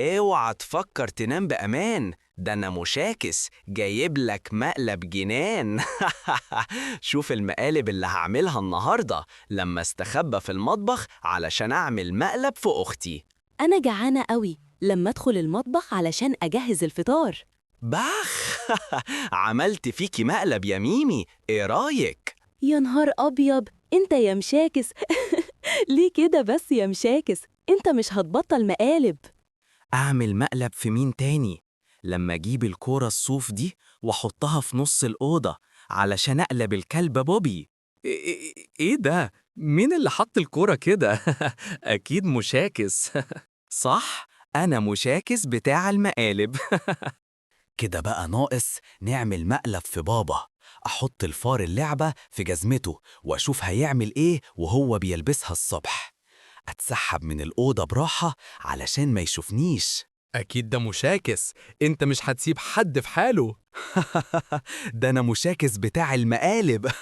اوعى تفكر تنام بأمان، ده أنا مشاكس جايب لك مقلب جنان. شوف المقالب اللي هعملها النهاردة لما استخبى في المطبخ علشان أعمل مقلب في أختي. أنا جعانة قوي لما أدخل المطبخ علشان أجهز الفطار. بخ. عملت فيكي مقلب يا ميمي، ايه رايك؟ يا نهار أبيض، أنت يا مشاكس. ليه كده بس يا مشاكس؟ أنت مش هتبطل مقالب. اعمل مقلب في مين تاني؟ لما اجيب الكورة الصوف دي واحطها في نص الأوضة علشان اقلب الكلب بوبي. إيه ده؟ مين اللي حط الكورة كده؟ أكيد مشاكس. صح، انا مشاكس بتاع المقالب. كده بقى ناقص نعمل مقلب في بابا. احط الفار اللعبة في جزمته واشوف هيعمل ايه وهو بيلبسها الصبح. اتسحب من الأوضة براحة علشان ما يشوفنيش. أكيد ده مشاكس، أنت مش هتسيب حد في حاله. ده أنا مشاكس بتاع المقالب.